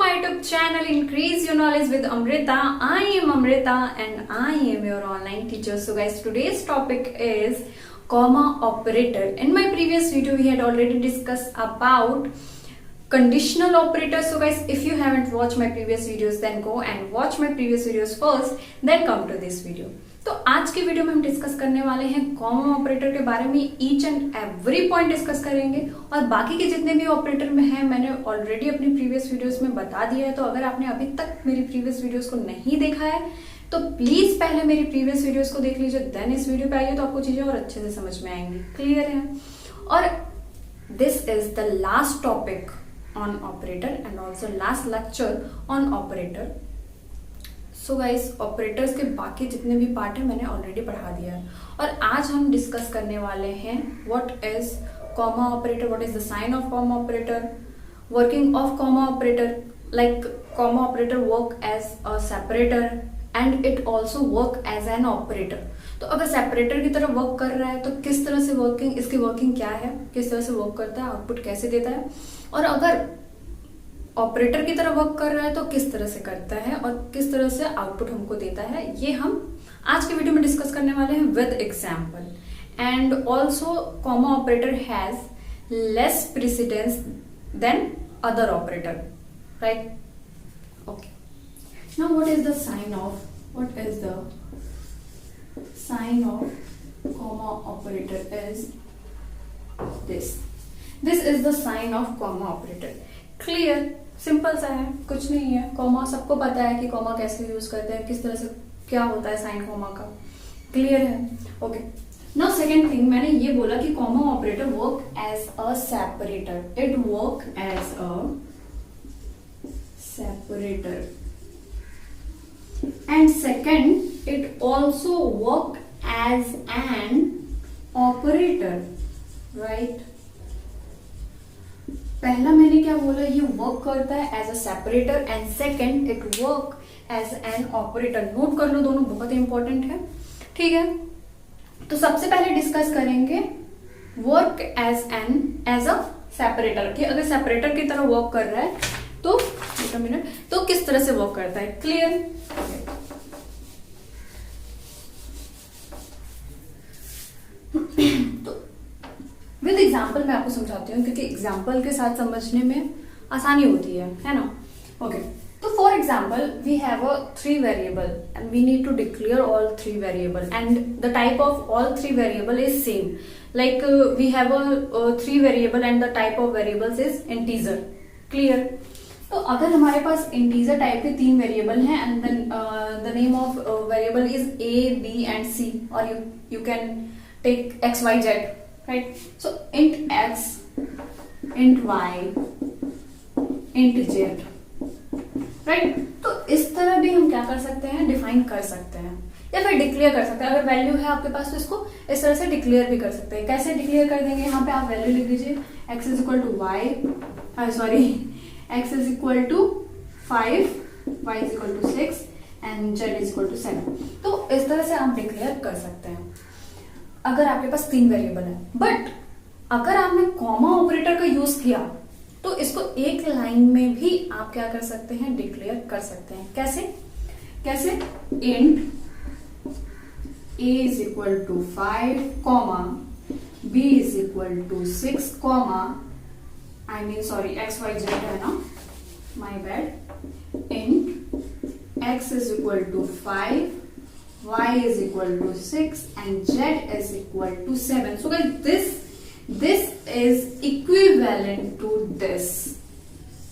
my YouTube channel Increase Your Knowledge with Amrita. I am Amrita and I am your online teacher. So guys, today's topic is comma operator. In my previous video we had already discussed about conditional operators. So guys, if you haven't watched my previous videos, then go and watch my previous videos first, then come to this video. तो आज के video में हम discuss करने वाले हैं comma operator के बारे में. Each and every point discuss करेंगे और बाकी के जितने भी ऑपरेटर में हैं मैंने ऑलरेडी अपनी प्रीवियस वीडियोस में बता दिया है. तो अगर आपने अभी तक मेरी प्रीवियस वीडियोस को नहीं देखा है तो प्लीज पहले मेरी प्रीवियस वीडियोस को देख लीजिए, देन इस वीडियो पे आइए तो आपको चीजें और अच्छे से समझ में आएंगी. क्लियर है? और this is the last topic on operator and also last lecture on operator. So guys, operators के बाकी जितने भी पार्ट है मैंने ऑलरेडी पढ़ा दिया है और आज हम डिस्कस करने वाले हैं what is comma operator, what is the sign of comma operator, working of comma operator. Like comma operator work as a separator and it also work as an operator. तो अगर सेपरेटर की तरह work कर रहा है तो किस तरह से वर्किंग, इसकी वर्किंग क्या है, किस तरह से वर्क करता है, आउटपुट कैसे देता है, और अगर ऑपरेटर की तरह वर्क कर रहा है तो किस तरह से करता है और किस तरह से आउटपुट हमको देता है, ये हम आज के वीडियो में डिस्कस करने वाले हैं with example. And also comma operator has less precedence than other operator, right? Okay, now what is the sign of comma operator is this is the sign of comma operator. Clear? Simple सा है, कुछ नहीं है. Comma सबको पता है कि comma कैसे यूज करते हैं, किस तरह से क्या होता है साइन कॉमा का. क्लियर है? ओके. नाउ सेकेंड थिंग, मैंने ये बोला कि comma operator work as a separator. It work as a separator and second it also work as an operator, right? पहला मैंने क्या बोला, ये वर्क करता है as a separator and second it work as an operator. Note कर लो, दोनों बहुत इंपॉर्टेंट है. ठीक है, तो सबसे पहले डिस्कस करेंगे वर्क एज अ सेपरेटर कि अगर सेपरेटर की तरह वर्क कर रहा है तो एक मिनट, तो किस तरह से वर्क करता है. क्लियर? तो विद एग्जाम्पल मैं आपको समझाती हूँ क्योंकि एग्जाम्पल के साथ समझने में आसानी होती है ना. ओके, तो for example we have a 3 variable and we need to declare all 3 variable and the type of all 3 variable is same. Like we have a 3 variable and the type of variables is integer. Clear? तो अगर हमारे पास integer type के 3 variable हैं and then the name of variable is A, B and C और you can take X, Y, Z, right? So int X, int Y, int Z, right? तो इस तरह भी हम क्या कर सकते हैं, डिफाइन कर सकते हैं या फिर डिक्लेयर कर सकते हैं. अगर वैल्यू है आपके पास तो इसको इस तरह से डिक्लेयर भी कर सकते हैं. कैसे डिक्लेयर कर देंगे, यहाँ पे आप वैल्यू लिख दीजिए x is equal to y, x is equal to 5, y is equal to 6 and z is equal to 7. तो इस तरह से आप डिक्लेयर कर सकते हैं अगर आपके पास 3 वेरिएबल है. बट अगर आपने कॉमा ऑपरेटर का यूज किया तो इसको एक लाइन में भी आप क्या कर सकते हैं, डिक्लेयर कर सकते हैं. कैसे? Int a is equal to 5 comma b is equal to 6 comma x, y, z है ना, my bad. Int x is equal to 5, y is equal to 6 and z is equal to 7. So guys, this is equivalent to this.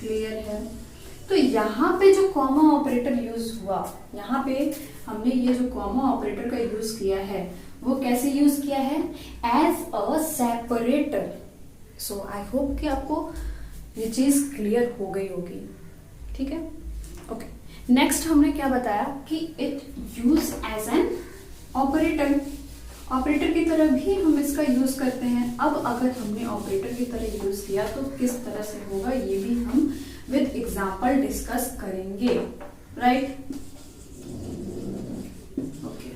Clear है? तो यहाँ पे जो comma operator use हुआ, यहाँ पे हमने ये जो कॉमा ऑपरेटर का यूज किया है वो कैसे यूज किया है, as a separator. So I hope कि आपको ये चीज क्लियर हो गई होगी. ठीक है? ओके. नेक्स्ट हमने क्या बताया कि it use as an operator. Operator की तरह भी हम इसका यूज करते हैं. अब अगर हमने ऑपरेटर की तरह यूज किया तो किस तरह से होगा ये भी हम विद एग्जांपल डिस्कस करेंगे, right? Okay,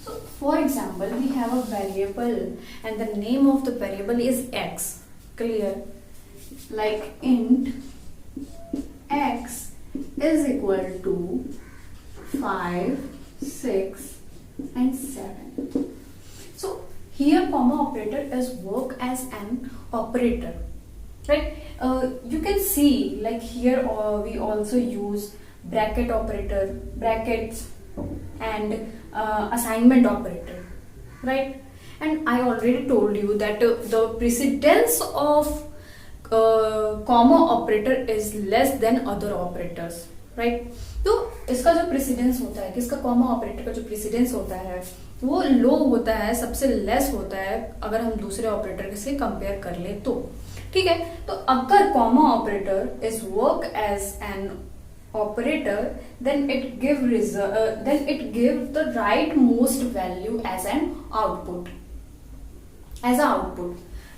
so for example we have a variable and the name of the variable is x. Clear? like int x is equal to 5, 6 and 7. So here comma operator is work as an operator, right? You can see like here we also use bracket operator, brackets and assignment operator, right? And I already told you that the precedence of comma operator is less than other operators, right? तो इसका जो precedence होता है, किसका comma operator का जो precedence होता है वो लो होता है, सबसे लेस होता है अगर हम दूसरे ऑपरेटर से कंपेयर कर ले तो, ठीक है? तो अगर comma operator is work as an operator then it give the right most value as an output,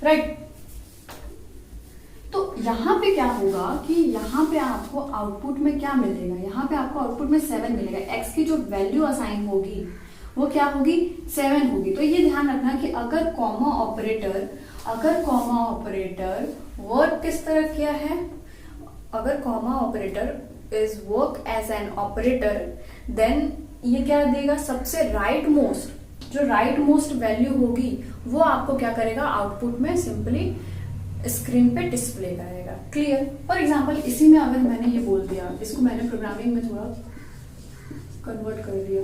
right? तो यहाँ पे क्या होगा कि यहाँ पे आपको आउटपुट में क्या मिलेगा, यहाँ पे आपको आउटपुट में 7 मिलेगा, x की जो वैल्यू असाइन होगी वो क्या होगी, 7 होगी। तो ये ध्यान रखना कि अगर कॉमा ऑपरेटर वर्क किस तरह किया है, अगर comma operator is work as an operator then ये क्या देगा, सबसे राइट मोस्ट वैल्यू होगी वो आपको क्या करेगा, आउटपुट में सिंपली स्क्रीन पे डिस्प्ले करेगा। क्लियर? फॉर एग्जाम्पल इसी में अगर मैंने ये बोल दिया, इसको मैंने प्रोग्रामिंग में थोड़ा कन्वर्ट कर दिया,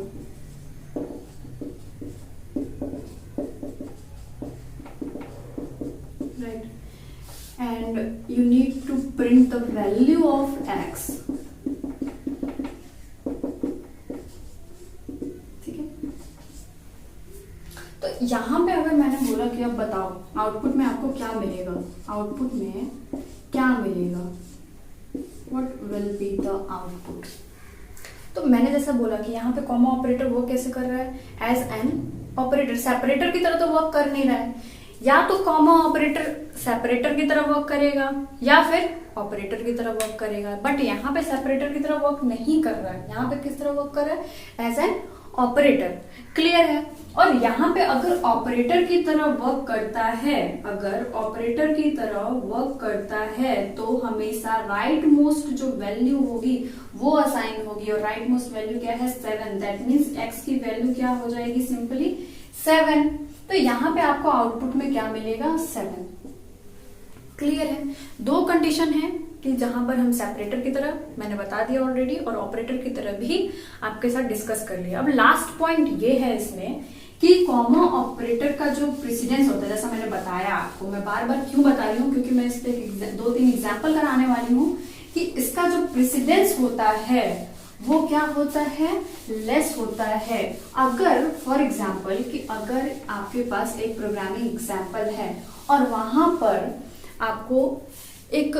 right? And you need to print the value of x, यहाँ पे अगर मैंने बोला कि अब बताओ आउटपुट में आपको क्या मिलेगा, what will be the output? तो मैंने जैसा बोला कि यहाँ पे कॉमा ऑपरेटर वर्क कैसे कर रहा है, एज एन ऑपरेटर, सेपरेटर की तरह तो वर्क कर नहीं रहा है, या तो कॉमा ऑपरेटर सेपरेटर की तरह वर्क करेगा या फिर ऑपरेटर की तरह वर्क करेगा, बट यहाँ पे सेपरेटर की तरह वर्क नहीं कर रहा है, यहाँ पे किस तरह वर्क कर रहा है, एज एन ऑपरेटर। क्लियर है? और यहाँ पे अगर ऑपरेटर की तरह वर्क करता है तो हमेशा राइट मोस्ट जो वैल्यू होगी वो असाइन होगी, और राइट मोस्ट वैल्यू क्या है, 7। दैट मीन्स x की वैल्यू क्या हो जाएगी, सिंपली 7। तो यहाँ पे आपको आउटपुट में क्या मिलेगा, 7। क्लियर है? दो कंडीशन है कि जहां पर हम सेपरेटर की तरह, मैंने बता दिया ऑलरेडी, और ऑपरेटर की तरह भी आपके साथ डिस्कस कर लिया। अब लास्ट पॉइंट ये है इसमें कि कॉमा ऑपरेटर का जो प्रेसिडेंस होता है, जैसा मैंने बताया आपको, मैं बार बार क्यों बता रही हूँ, क्योंकि मैं इस पे 2-3 एग्जाम्पल कराने वाली हूँ कि इसका जो प्रेसिडेंस होता है वो क्या होता है, लेस होता है। अगर फॉर एग्जाम्पल कि अगर आपके पास एक प्रोग्रामिंग एग्जाम्पल है और वहां पर आपको एक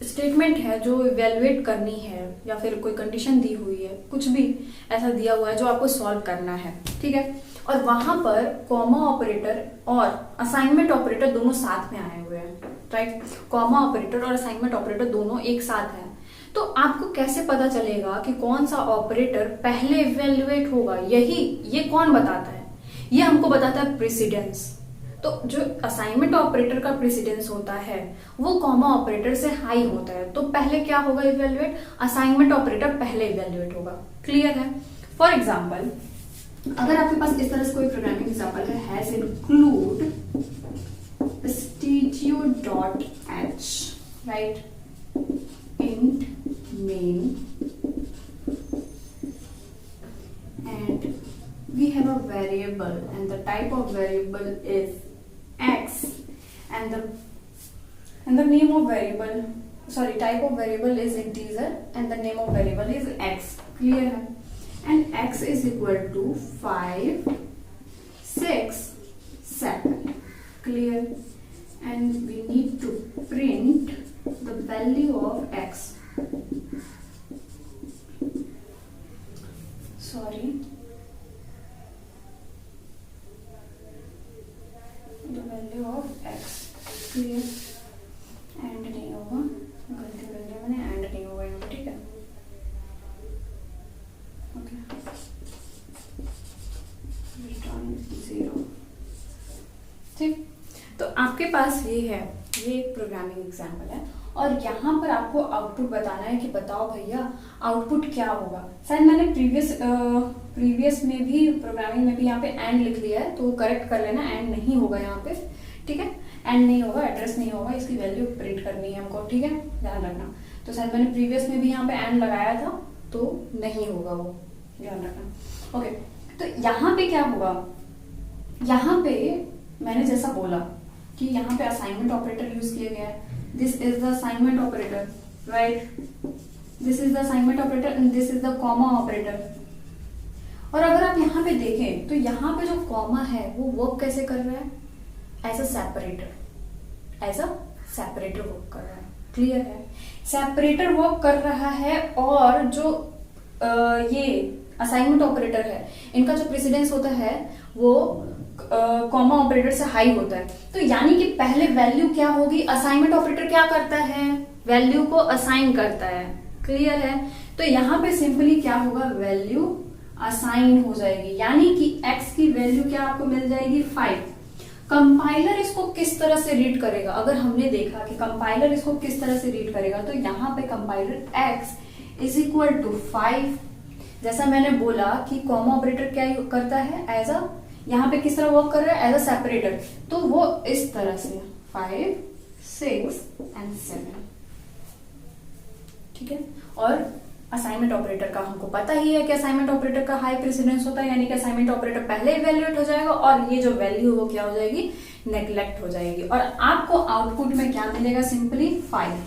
स्टेटमेंट है जो इवेलुएट करनी है, या फिर कोई कंडीशन दी हुई है, कुछ भी ऐसा दिया हुआ है जो आपको सॉल्व करना है, ठीक है? और वहां पर कॉमा ऑपरेटर और असाइनमेंट ऑपरेटर दोनों साथ में आए हुए हैं, राइट? कॉमा ऑपरेटर और असाइनमेंट ऑपरेटर दोनों एक साथ हैं, तो आपको कैसे पता चलेगा कि कौन सा ऑपरेटर पहले इवेलुएट होगा? ये कौन बताता है? ये हमको बताता है प्रेसिडेंस। तो जो असाइनमेंट ऑपरेटर का प्रेसिडेंस होता है वो कॉमा ऑपरेटर से हाई होता है, तो पहले क्या होगा इवेल्युएट, असाइनमेंट ऑपरेटर पहले इवेल्युएट होगा। क्लियर है? फॉर एग्जाम्पल अगर आपके पास इस तरह से कोई प्रोग्रामिंग एग्जाम्पल है, has include studio.h, right, int main, and we have a variable and the type of variable is x, and the name of variable, sorry, type of variable is integer and the name of variable is x. Clear है? And x is equal to 5, 6, 7. Clear? And we need to print the value of x. Sorry, the value of x. Clear? And नहीं होगा, गलती कर दिया मैंने, and नहीं होगा यहाँ पे, ठीक है? Okay, return 0। ठीक, तो आपके पास ये है, ये एक प्रोग्रामिंग एग्जाम्पल है, और यहाँ पर आपको आउटपुट बताना है कि बताओ भैया आउटपुट क्या होगा। शायद मैंने प्रीवियस में भी प्रोग्रामिंग में भी यहाँ पे एंड लिख लिया है, तो करेक्ट कर लेना, एंड नहीं होगा यहाँ पे, ठीक है, एंड नहीं होगा, एड्रेस नहीं होगा, इसकी वैल्यू प्रिंट करनी है हमको, ठीक है, ध्यान रखना। तो शायद मैंने प्रीवियस में भी यहाँ पे एंड लगाया था, तो नहीं होगा वो, ध्यान रखना। ओके, तो यहाँ पे क्या होगा, यहाँ पे मैंने जैसा बोला कि यहाँ पे असाइनमेंट ऑपरेटर यूज किया गया है, this is the assignment operator, right, this is the assignment operator and this is the comma operator. और अगर आप यहाँ पे देखें तो यहाँ पे जो कॉमा है वो वर्क कैसे कर रहा है, as a separator, as a separator work कर रहा है, क्लियर है, सेपरेटर वर्क कर रहा है। और जो ये असाइनमेंट ऑपरेटर है, इनका जो प्रेसिडेंस होता है वो कॉमा ऑपरेटर से हाई होता है। तो यानी कि पहले वैल्यू क्या होगी, असाइनमेंट ऑपरेटर क्या करता है, वैल्यू को असाइन करता है, क्लियर है। तो यहाँ पे सिंपली क्या होगा, वैल्यू असाइन हो जाएगी, यानी कि x की वैल्यू क्या आपको मिल जाएगी 5। कंपाइलर इसको किस तरह से रीड करेगा, अगर हमने देखा कि कंपाइलर इसको किस तरह से रीड करेगा, तो यहाँ पे compiler x is equal to 5। जैसा मैंने बोला कि कॉमा ऑपरेटर क्या करता है, एज अ, यहाँ पे किस तरह वर्क कर रहा है, एज अ सेपरेटर, तो वो इस तरह से 5, 6 and 7, ठीक है। और असाइनमेंट ऑपरेटर का हमको पता ही है कि असाइनमेंट ऑपरेटर का हाई प्रेसिडेंस होता है, यानी कि असाइनमेंट ऑपरेटर पहले इवैल्यूएट हो जाएगा और ये जो वैल्यू वो क्या हो जाएगी, नेग्लेक्ट हो जाएगी। और आपको आउटपुट में क्या मिलेगा, सिंपली 5,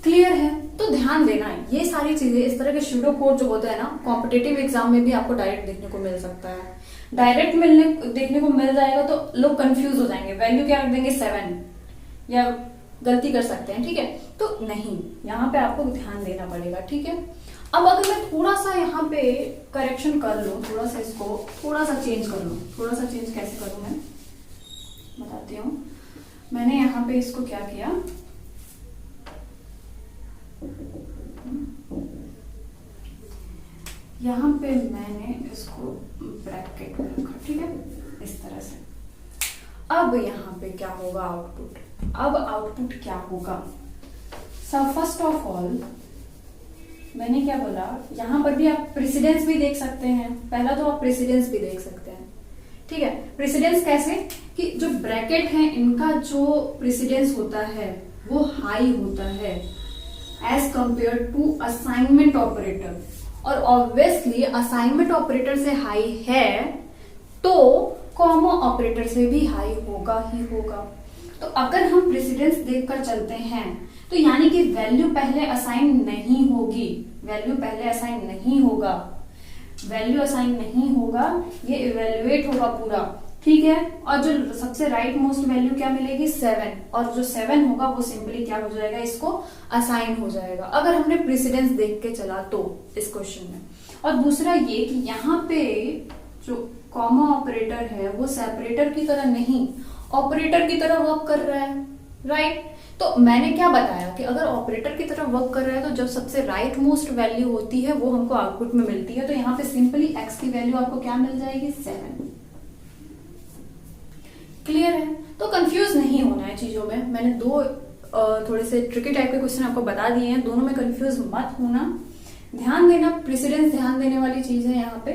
क्लियर है। तो ध्यान देना, ये सारी चीजें, इस तरह के सूडो कोड जो होता है ना, कॉम्पिटिटिव एग्जाम में भी आपको डायरेक्ट देखने को मिल सकता है। डायरेक्ट देखने को मिल जाएगा तो लोग कंफ्यूज हो जाएंगे, वैल्यू क्या रख देंगे 7, या गलती कर सकते हैं, ठीक है। तो नहीं, यहाँ पे आपको ध्यान देना पड़ेगा, ठीक है। अब अगर मैं थोड़ा सा यहाँ पे करेक्शन कर लूँ, थोड़ा सा इसको थोड़ा सा चेंज कर लूँ, थोड़ा सा चेंज कैसे करूँ मैं बताती हूँ। मैंने यहाँ पे इसको क्या किया, यहाँ पे मैंने इसको ब्रैकेट में रखा, ठीक है, इस तरह से। अब यहाँ पे क्या होगा आउटपुट, अब आउटपुट क्या होगा, सब फर्स्ट ऑफ ऑल मैंने क्या बोला, यहाँ पर भी आप प्रेसिडेंस भी देख सकते हैं। पहला तो आप प्रेसिडेंस भी देख सकते हैं, ठीक है। प्रेसिडेंस कैसे कि जो ब्रैकेट है इनका जो प्रेसिडेंस होता है वो हाई होता है as compare to assignment operator, और ऑब्वियसली असाइनमेंट ऑपरेटर से हाई है तो कॉमा ऑपरेटर से भी हाई होगा ही होगा। तो अगर हम प्रेसिडेंस देखकर चलते हैं तो यानी कि वैल्यू पहले असाइन नहीं होगी, वैल्यू पहले असाइन नहीं होगा, वैल्यू असाइन नहीं होगा, ये इवेल्युएट होगा पूरा, ठीक है। और जो सबसे राइट मोस्ट वैल्यू क्या मिलेगी 7, और जो 7 होगा वो सिंपली क्या हो जाएगा, इसको असाइन हो जाएगा, अगर हमने प्रेसिडेंस देख के चला तो इस क्वेश्चन में। और दूसरा ये कि यहाँ पे जो कॉमा ऑपरेटर है वो सेपरेटर की तरह नहीं, ऑपरेटर की तरह वर्क कर रहा है, राइट। तो मैंने क्या बताया कि अगर ऑपरेटर की तरह वर्क कर रहा है तो जब सबसे राइट मोस्ट वैल्यू होती है वो हमको आउटपुट में मिलती है। तो यहाँ पे सिंपली x की वैल्यू आपको क्या मिल जाएगी 7, क्लियर है। तो कंफ्यूज नहीं होना है चीजों में, मैंने दो थोड़े से ट्रिकी टाइप के क्वेश्चन आपको बता दिए हैं, दोनों में कंफ्यूज मत होना, ध्यान देना, प्रेसिडेंस ध्यान देने वाली चीज है यहाँ पे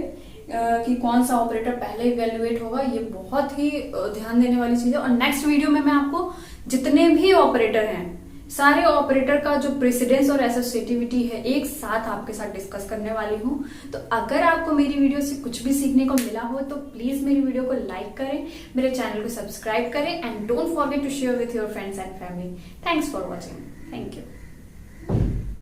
कि कौन सा ऑपरेटर पहले इवेल्युएट होगा, ये बहुत ही ध्यान देने वाली चीज है। और नेक्स्ट वीडियो में मैं आपको जितने भी ऑपरेटर हैं सारे ऑपरेटर का जो प्रेसिडेंस और एसोसिएटिविटी है एक साथ आपके साथ डिस्कस करने वाली हूँ। तो अगर आपको मेरी वीडियो से कुछ भी सीखने को मिला हो तो प्लीज मेरी वीडियो को लाइक करें, मेरे चैनल को सब्सक्राइब करें and don't forget to share with your friends and family. Thanks for watching, thank you.